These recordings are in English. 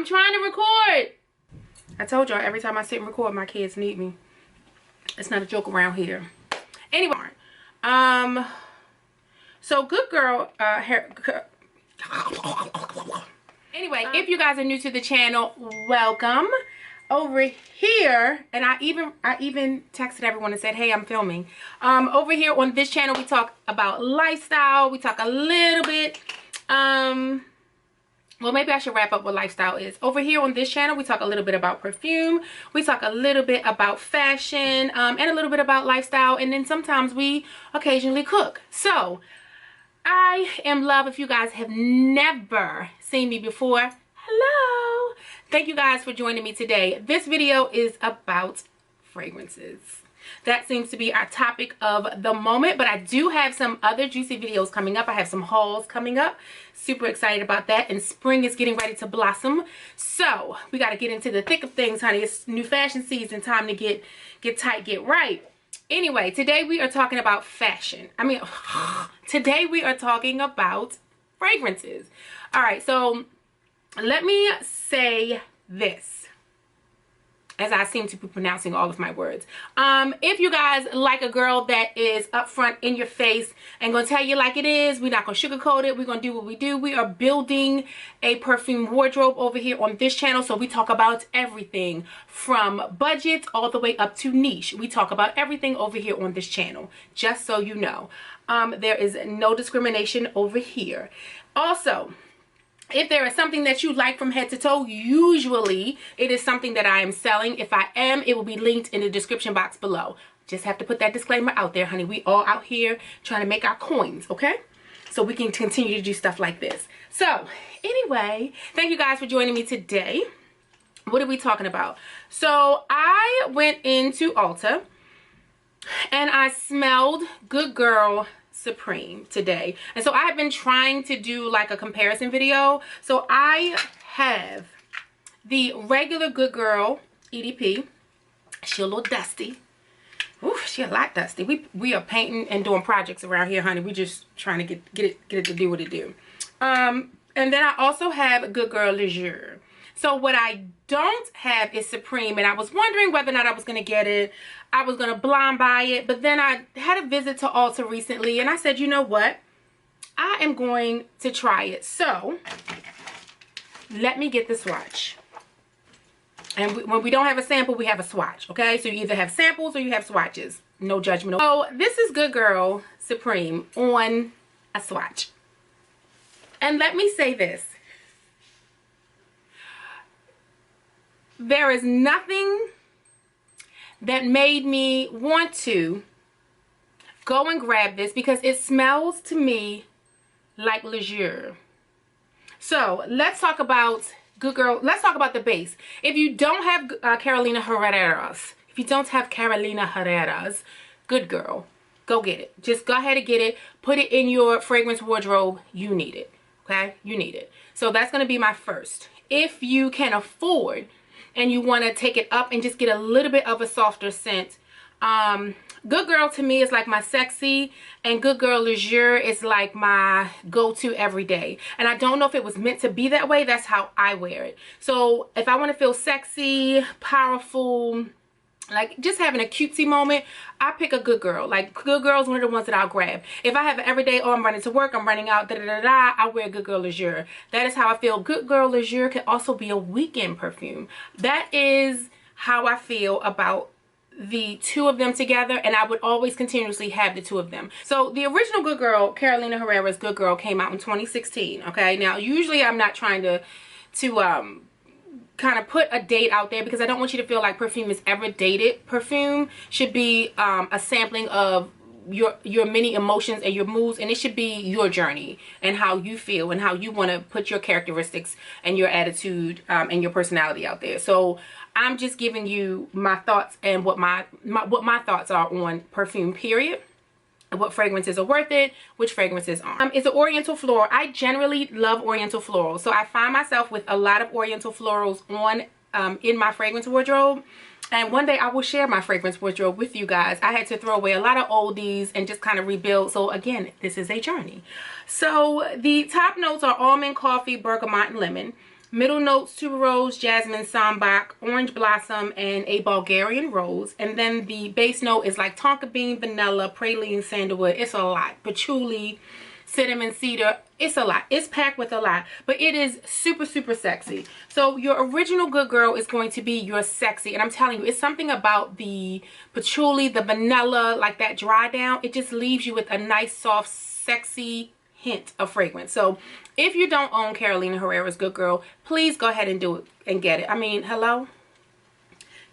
I'm trying to record. I told y'all every time I sit and record, my kids need me. It's not a joke around here. Anyway, so good girl, anyway, if you guys are new to the channel, welcome. Over here, and I even texted everyone and said, hey, I'm filming. Over here on this channel, we talk about lifestyle. We talk a little bit, well, maybe I should wrap up what lifestyle is. Over here on this channel, we talk a little bit about perfume. We talk a little bit about fashion, and a little bit about lifestyle. And then sometimes we occasionally cook. So I am Love. If you guys have never seen me before, hello. Thank you guys for joining me today. This video is about fragrances. That seems to be our topic of the moment, but I do have some other juicy videos coming up. I have some hauls coming up. Super excited about that, and spring is getting ready to blossom. So we got to get into the thick of things, honey. It's new fashion season, time to get tight, get right. Anyway, today we are talking about fashion. Today we are talking about fragrances. All right, so let me say this, as I seem to be pronouncing all of my words. If you guys like a girl that is upfront in your face and gonna tell you like it is, we're not gonna sugarcoat it, we're gonna do what we do. We are building a perfume wardrobe over here on this channel, so we talk about everything from budget all the way up to niche. We talk about everything over here on this channel, just so you know. There is no discrimination over here. Also, if there is something that you like from head to toe, usually it is something that I am selling. If I am, it will be linked in the description box below. Just have to put that disclaimer out there, honey. We all out here trying to make our coins, okay? So we can continue to do stuff like this. So anyway, thank you guys for joining me today. What are we talking about? So I went into Ulta and I smelled Good Girl Supreme today, and so I have been trying to do like a comparison video. So I have the regular Good Girl EDP. She a little dusty. Ooh, she a lot dusty. We are painting and doing projects around here, honey. We just trying to get it to do what it do. And then I also have Good Girl Leisure. So what I don't have is Supreme, and I was wondering whether or not I was going to get it. I was going to blind buy it, but then I had a visit to Ulta recently, and I said, you know what? I am going to try it. So let me get the swatch. And when we don't have a sample, we have a swatch, okay? So you either have samples or you have swatches. No judgment. So this is Good Girl Supreme on a swatch. And let me say this. There is nothing that made me want to go and grab this, because it smells to me like Leisure. So let's talk about Good Girl. Let's talk about the base. If you don't have Carolina Herrera's, Good Girl, go get it. Just go ahead and get it. Put it in your fragrance wardrobe. You need it. Okay? You need it. So that's going to be my first. If you can afford and you want to take it up and just get a little bit of a softer scent, Good Girl to me is like my sexy, and Good Girl Leisure is like my go-to every day. And I don't know if it was meant to be that way. That's how I wear it. So if I want to feel sexy, powerful, like just having a cutesy moment, I pick a Good Girl. Like Good Girl is one of the ones that I'll grab. If I have an everyday, oh, I'm running to work, I'm running out, I wear Good Girl Leisure. That is how I feel. Good Girl Leisure can also be a weekend perfume. That is how I feel about the two of them together, and I would always continuously have the two of them. So the original Good Girl, Carolina Herrera's Good Girl, came out in 2016. Okay, now usually I'm not trying to kind of put a date out there, because I don't want you to feel like perfume is ever dated. Perfume should be a sampling of your many emotions and your moods, and it should be your journey and how you feel and how you want to put your characteristics and your attitude and your personality out there. So I'm just giving you my thoughts and what my thoughts are on perfume, period. What fragrances are worth it, which fragrances aren't. It's an Oriental floral. I generally love Oriental florals, so I find myself with a lot of Oriental florals on in my fragrance wardrobe. And one day I will share my fragrance wardrobe with you guys. I had to throw away a lot of oldies and just kind of rebuild. So again, this is a journey. So the top notes are almond, coffee, bergamot, and lemon. Middle notes, tuberose, jasmine, sambac, orange blossom, and a Bulgarian rose. And then the base note is like tonka bean, vanilla, praline, sandalwood. It's a lot. Patchouli, cinnamon, cedar. It's a lot. It's packed with a lot, but it is super, super sexy. So your original good girl is going to be your sexy, and I'm telling you, it's something about the patchouli, the vanilla, like that dry down. It just leaves you with a nice, soft, sexy hint of fragrance. So if you don't own Carolina Herrera's Good Girl, please go ahead and do it and get it. I mean, hello?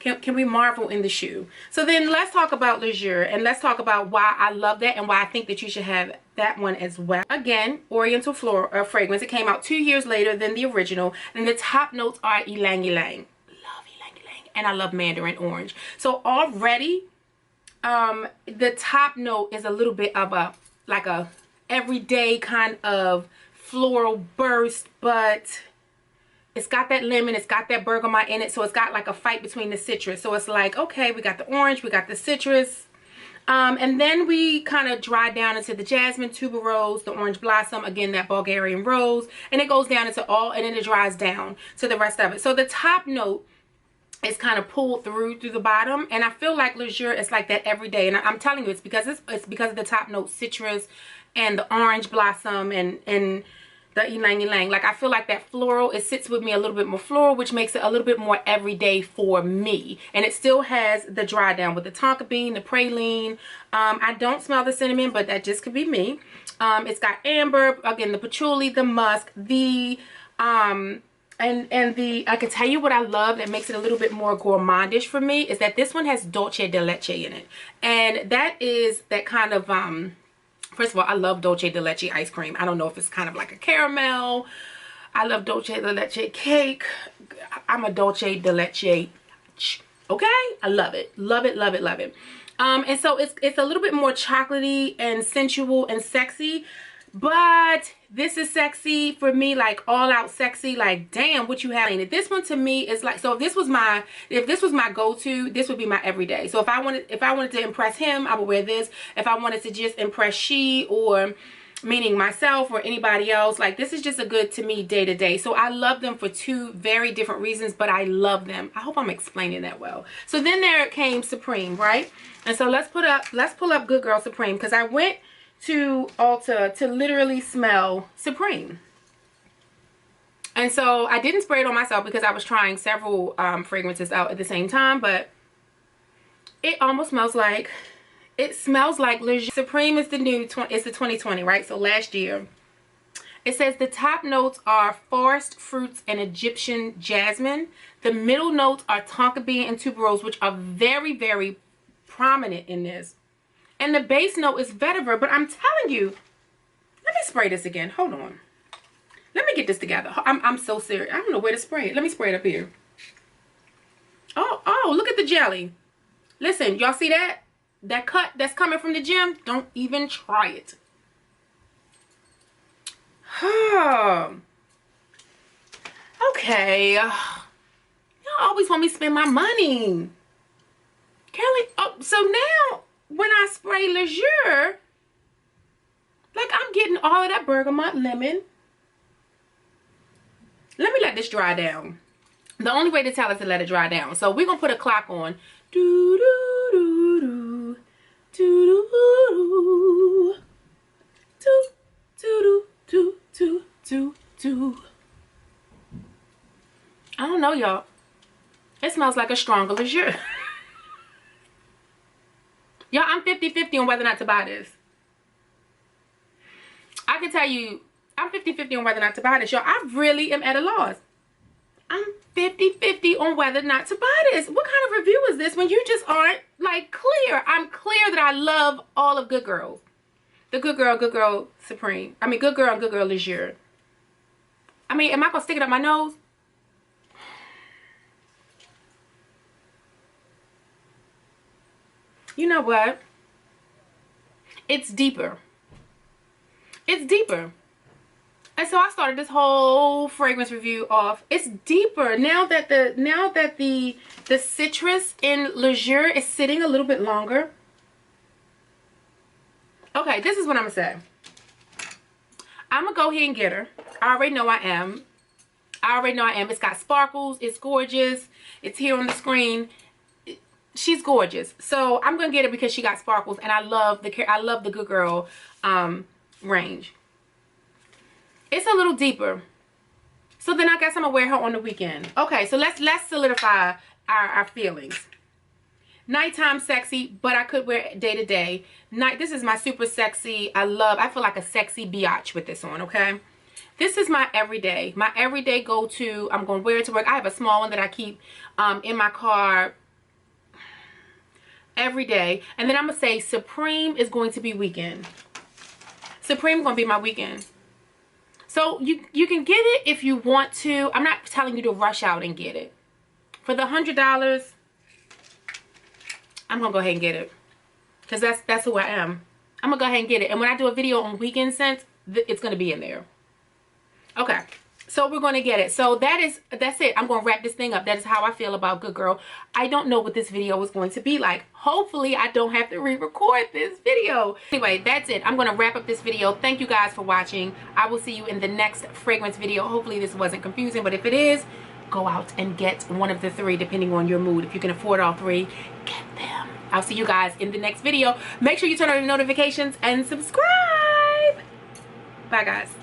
Can we marvel in the shoe? So then let's talk about Leisure, and let's talk about why I love that and why I think that you should have that one as well. Again, Oriental floral fragrance. It came out 2 years later than the original, and the top notes are ylang ylang. Love ylang ylang, and I love mandarin orange. So already, the top note is a little bit of a like a everyday kind of floral burst, but it's got that lemon, it's got that bergamot in it, so it's got like a fight between the citrus. So it's like, okay, we got the orange, we got the citrus, and then we kind of dry down into the jasmine, tuberose, the orange blossom, again that Bulgarian rose, and it goes down into all, and then it dries down to the rest of it. So the top note is kind of pulled through the bottom, and I feel like Leisure is like that every day. And I'm telling you, it's because of the top note citrus and the orange blossom and the ylang ylang. Like, I feel like that floral, it sits with me a little bit more floral, which makes it a little bit more everyday for me. And it still has the dry down with the tonka bean, the praline. I don't smell the cinnamon, but that just could be me. It's got amber, again, the patchouli, the musk, the and the, I can tell you what I love that makes it a little bit more gourmandish for me is that this one has dulce de leche in it. And that is that kind of, first of all, I love dulce de leche ice cream. I don't know if it's kind of like a caramel. I love dulce de leche cake. I'm a dulce de leche, okay? I love it. Love it, love it, love it. And so it's a little bit more chocolatey and sensual and sexy. But this is sexy for me, like all out sexy, like damn what you have in it. This one to me is like, so if this was my go-to, this would be my everyday. So if I wanted to impress him, I would wear this. If I wanted to just impress she, or meaning myself or anybody else, like this is just a good to me day to day. So I love them for two very different reasons, but I love them. I hope I'm explaining that well. So then there came Supreme, right? And so let's pull up Good Girl Supreme, because I went to Ulta to literally smell Supreme. And so I didn't spray it on myself because I was trying several fragrances out at the same time, but it almost smells like, it smells like Leisure. Supreme is the new, it's the 2020, right? So last year. It says the top notes are forest fruits and Egyptian jasmine. The middle notes are tonka bean and tuberose, which are very, very prominent in this. And the base note is vetiver, but I'm telling you, let me spray this again. Hold on. Let me get this together. I'm so serious. I don't know where to spray it. Let me spray it up here. Oh, look at the jelly. Listen, y'all see that? That cut that's coming from the gym? Don't even try it. Okay. Y'all always want me to spend my money. Kelly, oh, so now when I spray Leisure, like I'm getting all of that bergamot lemon. Let me let this dry down. The only way to tell is to let it dry down. So we're going to put a clock on. Do, do, do, do, do, do, do, do, do, do, do, do. I don't know, y'all. It smells like a stronger Leisure. Y'all, I'm 50-50 on whether or not to buy this. I can tell you, I'm 50-50 on whether or not to buy this. Y'all, I really am at a loss. I'm 50-50 on whether or not to buy this. What kind of review is this when you just aren't, like, clear? I'm clear that I love all of Good Girls. The Good Girl Supreme. I mean, Good Girl and Good Girl Leisure. I mean, am I going to stick it up my nose? You know what? It's deeper. It's deeper. And so I started this whole fragrance review off. It's deeper now that the citrus in Leisure is sitting a little bit longer. Okay, this is what I'm gonna say. I'm gonna go ahead and get her. I already know I am. I already know I am. It's got sparkles. It's gorgeous. It's here on the screen. She's gorgeous. So I'm gonna get it because she got sparkles, and I love the Good Girl range. It's a little deeper. So then I guess I'm gonna wear her on the weekend. Okay, so let's solidify our feelings. Nighttime sexy, but I could wear it day to day. This is my super sexy. I feel like a sexy biatch with this on, okay? This is my everyday go-to. I'm gonna wear it to work. I have a small one that I keep in my car every day. And then I'm gonna say Supreme is going to be weekend. Supreme gonna be my weekend. So you can get it if you want to. I'm not telling you to rush out and get it. For the $100, I'm gonna go ahead and get it, because that's who I am. I'm gonna go ahead and get it, and when I do a video on weekend scents, it's gonna be in there. Okay, so we're gonna get it. So that's it. I'm gonna wrap this thing up. That is how I feel about Good Girl. I don't know what this video is going to be like. Hopefully I don't have to re-record this video. Anyway, that's it. I'm gonna wrap up this video. Thank you guys for watching. I will see you in the next fragrance video. Hopefully this wasn't confusing, but if it is, go out and get one of the three depending on your mood. If you can afford all three, get them. I'll see you guys in the next video. Make sure you turn on your notifications and subscribe. Bye guys.